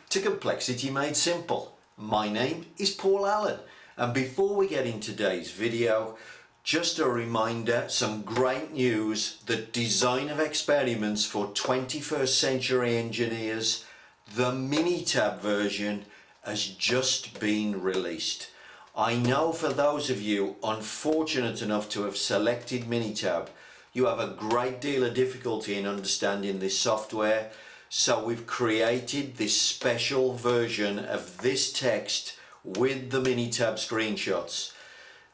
to Complexity Made Simple. My name is Paul Allen, and before we get into today's video, just a reminder, some great news: the design of experiments for 21st century engineers, the Minitab version, has just been released. I know for those of you unfortunate enough to have selected Minitab, you have a great deal of difficulty in understanding this software. So we've created this special version of this text with the Minitab screenshots.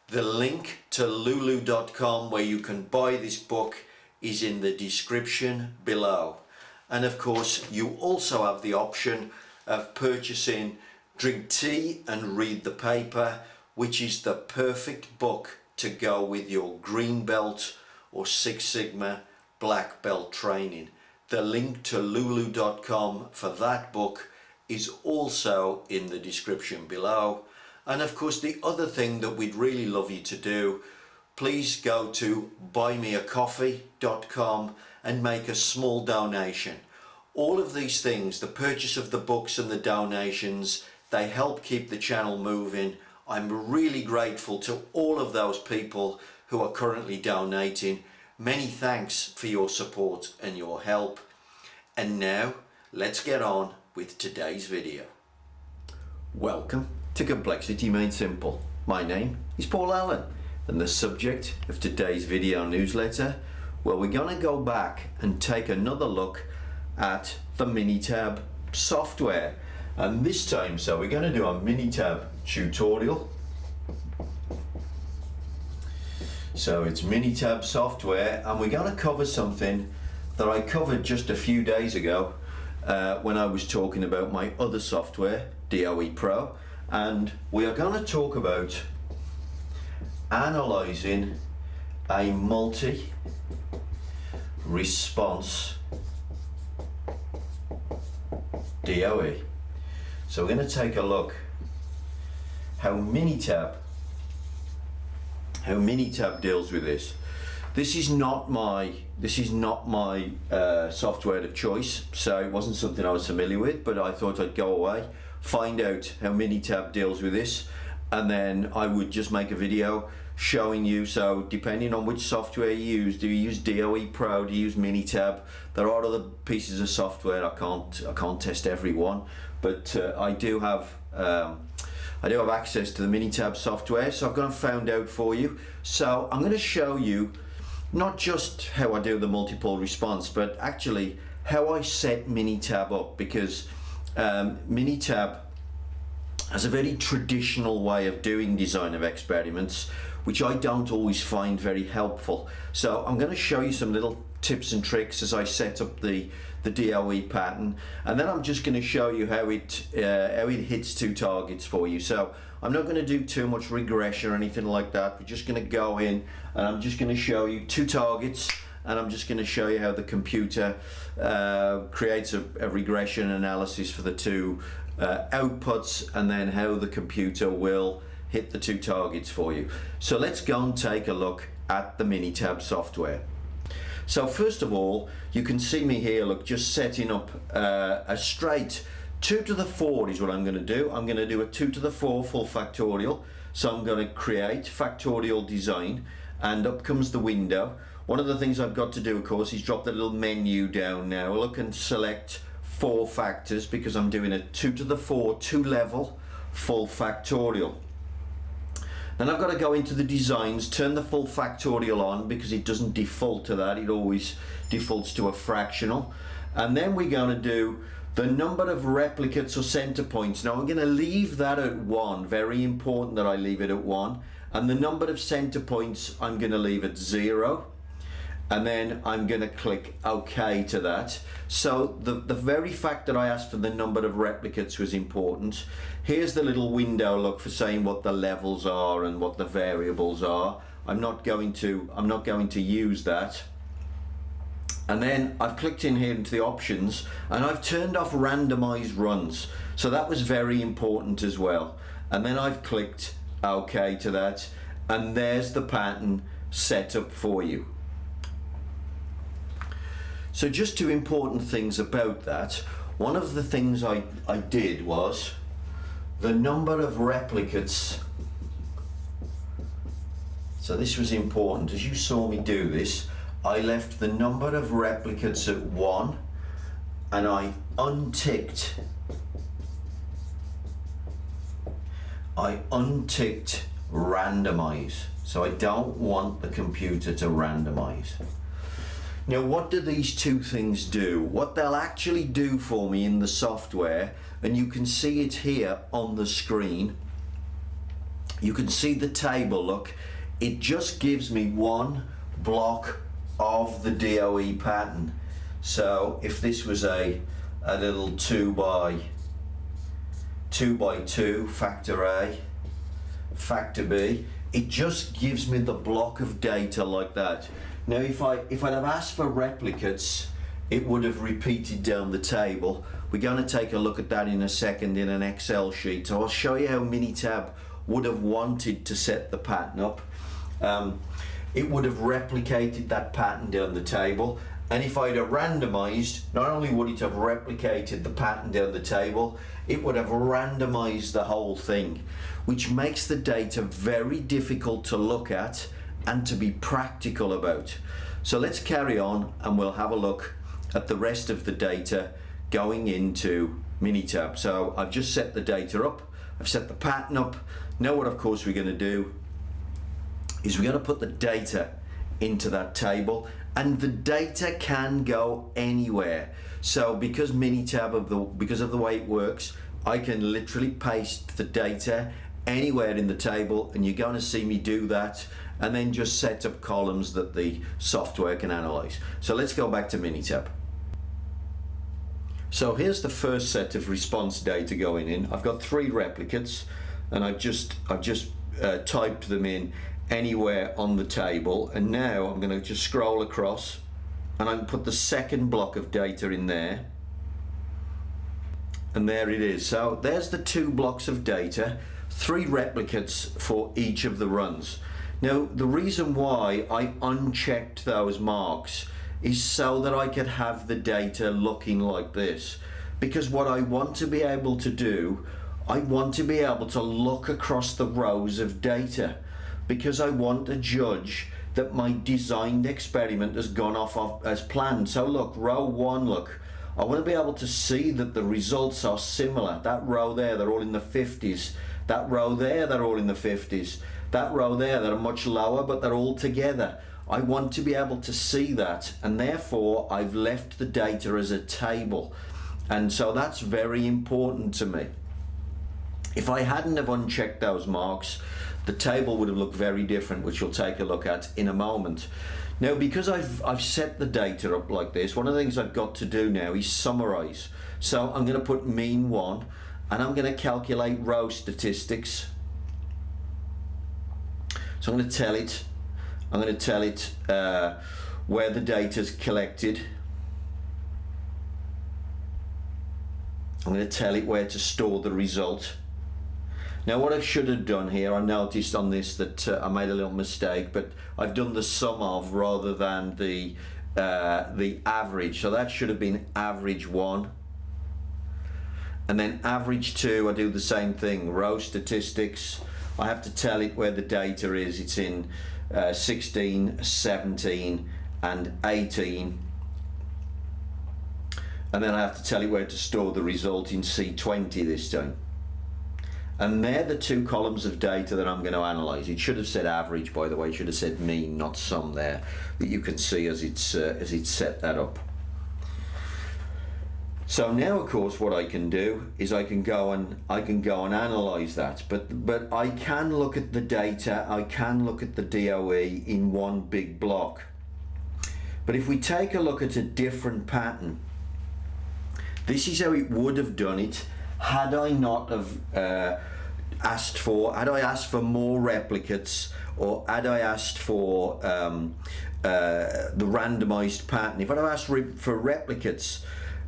The link to lulu.com where you can buy this book is in the description below. And of course, you also have the option of purchasing Drink Tea and Read the Paper, which is the perfect book to go with your Green Belt or Six Sigma Black Belt training. The link to lulu.com for that book is also in the description below. And of course, the other thing that we'd really love you to do, please go to buymeacoffee.com and make a small donation. All of these things, the purchase of the books and the donations, they help keep the channel moving. I'm really grateful to all of those people who are currently donating. Many thanks for your support and your help. And now let's get on with today's video. Welcome to Complexity Made Simple. My name is Paul Allen, and the subject of today's video newsletter, well, we're going to go back and take another look at the Minitab software. And this time, so we're going to do a Minitab tutorial. So it's Minitab software, and we're going to cover something that I covered just a few days ago when I was talking about my other software, DOE Pro, and we are going to talk about analyzing a multi-response DOE. So we're going to take a look how Minitab deals with this. This is not my software of choice, so it wasn't something I was familiar with, but I thought I'd go away, find out how Minitab deals with this, and then I would just make a video showing you. So depending on which software you use, do you use DOE Pro, do you use Minitab? There are other pieces of software. I can't test every one, but I do have access to the Minitab software, so I've gone and found out for you. So I'm going to show you not just how I do the multiple response, but actually how I set Minitab up, because Minitab has a very traditional way of doing design of experiments, which I don't always find very helpful. So I'm going to show you some little tips and tricks as I set up the DOE pattern, and then I'm just going to show you how it hits two targets for you. So I'm not going to do too much regression or anything like that. We're just going to go in and I'm just going to show you two targets, and I'm just going to show you how the computer creates a regression analysis for the two outputs, and then how the computer will hit the two targets for you. So let's go and take a look at the Minitab software. So first of all, you can see me here, look, just setting up a straight 2 to the 4 is what I'm going to do. I'm going to do a 2 to the 4 full factorial. So I'm going to create factorial design, and up comes the window. One of the things I've got to do, of course, is drop the little menu down now. Look and select 4 factors, because I'm doing a 2 to the 4 2-level full factorial. Then I've got to go into the designs, turn the full factorial on, because it doesn't default to that, it always defaults to a fractional. And then we're going to do the number of replicates or center points. Now I'm going to leave that at 1, very important that I leave it at 1. And the number of center points I'm going to leave at 0. And then I'm going to click OK to that. So the very fact that I asked for the number of replicates was important. Here's the little window, look, for saying what the levels are and what the variables are. I'm not going to use that. And then I've clicked in here into the options, and I've turned off randomized runs. So that was very important as well. And then I've clicked OK to that, and there's the pattern set up for you. So just two important things about that. one of the things I did was the number of replicates. So this was important. As you saw me do this, I left the number of replicates at 1 and I unticked randomize. So I don't want the computer to randomize. Now what do these two things do? What they'll actually do for me in the software, and you can see it here on the screen, you can see the table, look, it just gives me one block of the DOE pattern. So if this was a little 2 by 2 factor A, factor B, it just gives me the block of data like that. Now if I'd have asked for replicates, it would have repeated down the table. We're going to take a look at that in a second in an Excel sheet. So I'll show you how Minitab would have wanted to set the pattern up. It would have replicated that pattern down the table, and if I'd have randomized, not only would it have replicated the pattern down the table, it would have randomized the whole thing, which makes the data very difficult to look at and to be practical about. So let's carry on and we'll have a look at the rest of the data going into Minitab. So I've just set the data up, I've set the pattern up. Now what of course we're going to do is we're going to put the data into that table, and the data can go anywhere. So because Minitab, because of the way it works, I can literally paste the data anywhere in the table, and you're going to see me do that and then just set up columns that the software can analyze. So let's go back to Minitab. So here's the first set of response data going in. I've got 3 replicates, and I've just typed them in anywhere on the table, and now I'm going to just scroll across and I can put the second block of data in there, and there it is. So there's the 2 blocks of data, 3 replicates for each of the runs. Now the reason why I unchecked those marks is so that I could have the data looking like this, because what I want to be able to do, I want to be able to look across the rows of data, because I want to judge that my designed experiment has gone off as planned. So look, row 1, look, I want to be able to see that the results are similar. That row there, they're all in the 50s. That row there, they're all in the 50s. That row there, they're much lower, but they're all together. I want to be able to see that, and therefore I've left the data as a table. And so that's very important to me. If I hadn't have unchecked those marks, the table would have looked very different, which we'll take a look at in a moment. Now, because I've set the data up like this, one of the things I've got to do now is summarize. So I'm going to put mean 1, and I'm going to calculate row statistics. So I'm going to tell it where the data is collected. I'm going to tell it where to store the result. Now what I should have done here, I noticed on this that I made a little mistake, but I've done the sum of rather than the average. So that should have been average 1. And then average 2, I do the same thing, row statistics. I have to tell it where the data is. It's in 16, 17 and 18. And then I have to tell it where to store the result in C20 this time. And they're the 2 columns of data that I'm going to analyze. It should have said average, by the way. It should have said mean, not sum there. But you can see as it's set that up. So now, of course, what I can do is I can go and analyze that. But I can look at the data. I can look at the DOE in one big block. But if we take a look at a different pattern, this is how it would have done it had I not have asked for more replicates, or had I asked for the randomized pattern. If I'd have asked for replicates,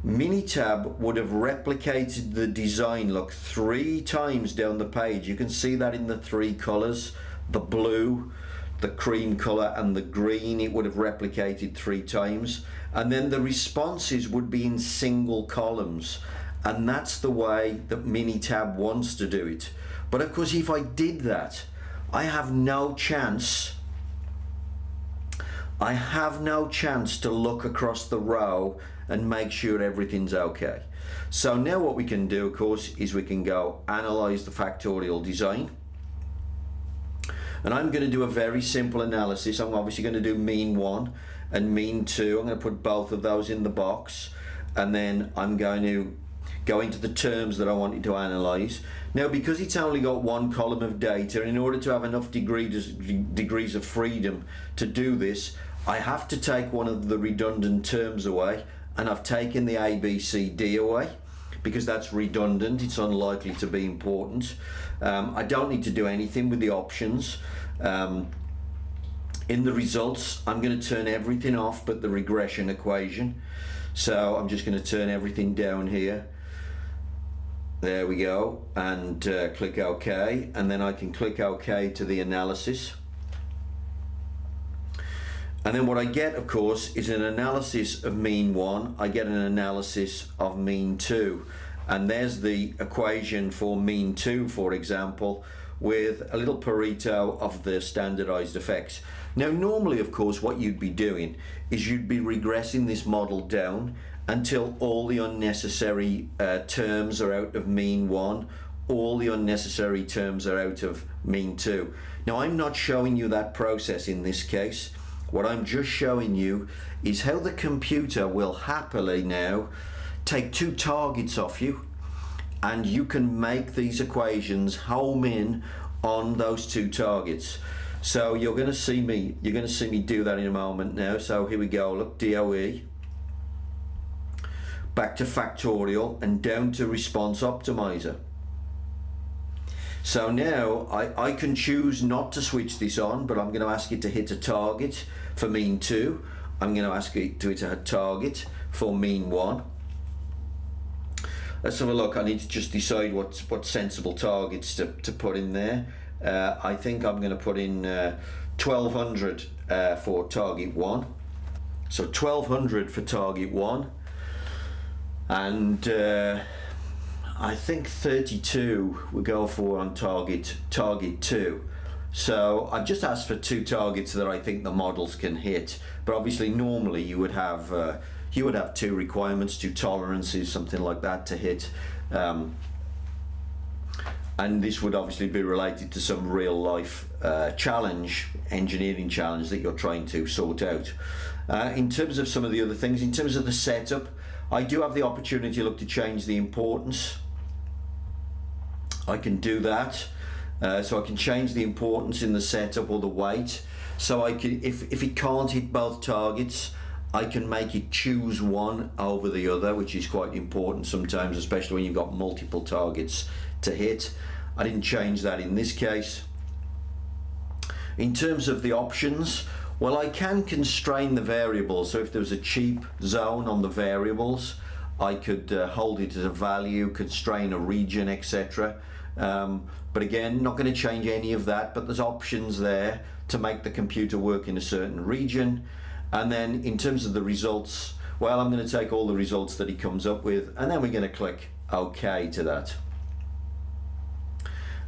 Minitab would have replicated the design, look, 3 times down the page. You can see that in the 3 colors, the blue, the cream color and the green, it would have replicated 3 times, and then the responses would be in single columns, and that's the way that Minitab wants to do it. But of course, if I did that, I have no chance to look across the row and make sure everything's okay. So now what we can do, of course, is we can go analyze the factorial design. And I'm going to do a very simple analysis. I'm obviously going to do mean 1 and mean 2. I'm going to put both of those in the box, and then I'm going to go into the terms that I wanted to analyze. Now, because it's only got 1 column of data, in order to have enough degrees of freedom to do this, I have to take one of the redundant terms away, and I've taken the A, B, C, D away because that's redundant. It's unlikely to be important. I don't need to do anything with the options. In the results, I'm going to turn everything off but the regression equation. So I'm just going to turn everything down here. There we go, and click OK, and then I can click OK to the analysis. And then what I get, of course, is an analysis of mean 1. I get an analysis of mean 2. And there's the equation for mean 2, for example, with a little Pareto of the standardized effects. Now, normally, of course, what you'd be doing is you'd be regressing this model down until all the unnecessary terms are out of mean 1, all the unnecessary terms are out of mean 2. Now, I'm not showing you that process in this case. What I'm just showing you is how the computer will happily now take 2 targets off you, and you can make these equations home in on those 2 targets. So you're going to see me do that in a moment now. So here we go. Look, DOE, back to Factorial, and down to Response Optimiser. So now I can choose not to switch this on, but I'm going to ask it to hit a target for mean 2. I'm going to ask it to hit a target for mean 1. Let's have a look. I need to just decide what sensible targets to put in there. I think I'm going to put in 1200 for target 1. So 1200 for target 1. And I think 32 we go for on target 2. So I've just asked for 2 targets that I think the models can hit, but obviously normally you would have 2 requirements, 2 tolerances, something like that to hit, and this would obviously be related to some real life engineering challenge that you're trying to sort out. In terms of some of the other things, in terms of the setup, I do have the opportunity to change the importance. I can do that, so I can change the importance in the setup or the weight. So I can, if it can't hit both targets, I can make it choose one over the other, which is quite important sometimes, especially when you've got multiple targets to hit. I didn't change that in this case. In terms of the options, well, I can constrain the variables. So if there was a cheap zone on the variables, I could hold it as a value, constrain a region, etc. But again, not going to change any of that, but there's options there to make the computer work in a certain region. And then in terms of the results, well, I'm going to take all the results that he comes up with, and then we're going to click OK to that.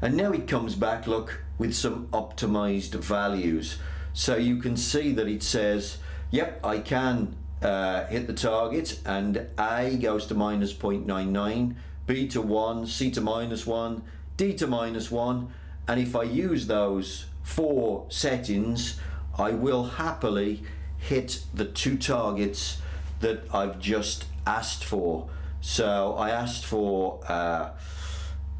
And now it comes back, look, with some optimized values. So you can see that it says, yep, I can hit the target, and A goes to minus 0.99, B to 1, C to minus 1, D to minus 1, and if I use those 4 settings, I will happily hit the 2 targets that I've just asked for. So I asked for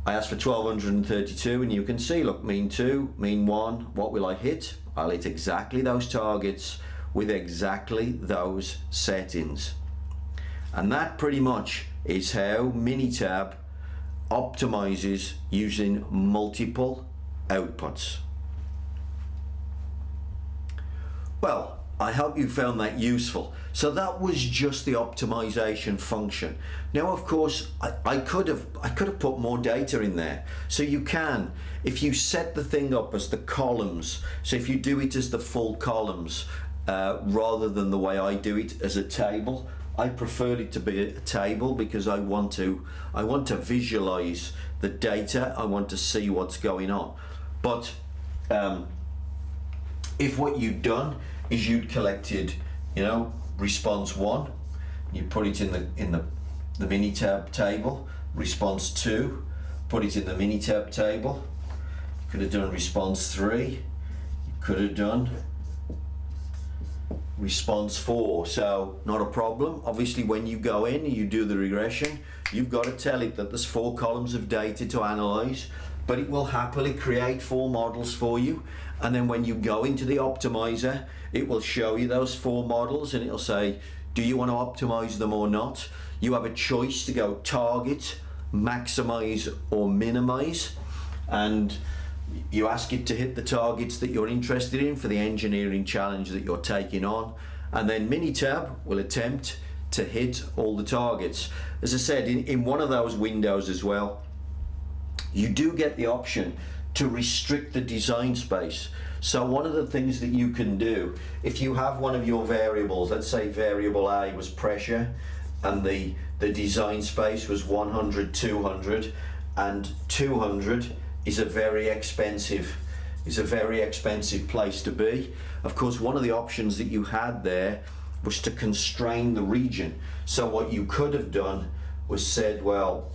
1232, and you can see, look, mean 2, mean 1, what will I hit? I'll hit exactly those targets with exactly those settings. And that pretty much is how Minitab optimizes using multiple outputs. Well, I hope you found that useful. So that was just the optimization function. Now, of course, I could have put more data in there. So you can, if you set the thing up as the columns, so if you do it as the full columns, rather than the way I do it as a table, I prefer it to be a table because I want to visualize the data. I want to see what's going on. But if what you've done is you'd collected, you know, response 1, you put it in the Minitab table, response 2, put it in the Minitab table. You could have done response 3, you could have done response 4, so not a problem. Obviously, when you go in and you do the regression, you've got to tell it that there's 4 columns of data to analyze, but it will happily create 4 models for you. And then when you go into the optimizer, it will show you those 4 models and it'll say, do you want to optimize them or not? You have a choice to go target, maximize, or minimize, and you ask it to hit the targets that you're interested in for the engineering challenge that you're taking on, and then Minitab will attempt to hit all the targets. As I said, in one of those windows as well, you do get the option to restrict the design space. So one of the things that you can do, if you have one of your variables, let's say variable A was pressure and the design space was 100, 200, and 200 is a very expensive place to be. Of course, one of the options that you had there was to constrain the region. So what you could have done was said, well,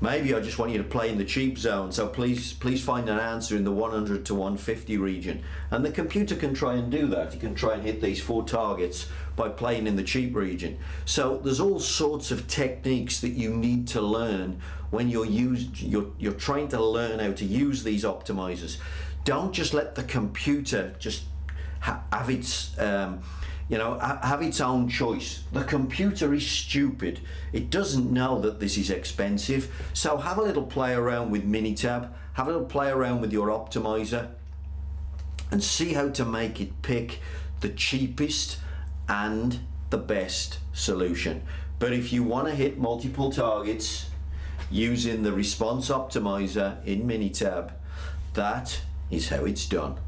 maybe I just want you to play in the cheap zone, so please find an answer in the 100 to 150 region. And the computer can try and do that. You can try and hit these 4 targets by playing in the cheap region. So there's all sorts of techniques that you need to learn when you're trying to learn how to use these optimizers. Don't just let the computer just have its have its own choice. The computer is stupid. It doesn't know that this is expensive. So have a little play around with Minitab, have a little play around with your optimizer, and see how to make it pick the cheapest and the best solution. But if you want to hit multiple targets using the response optimizer in Minitab, that is how it's done.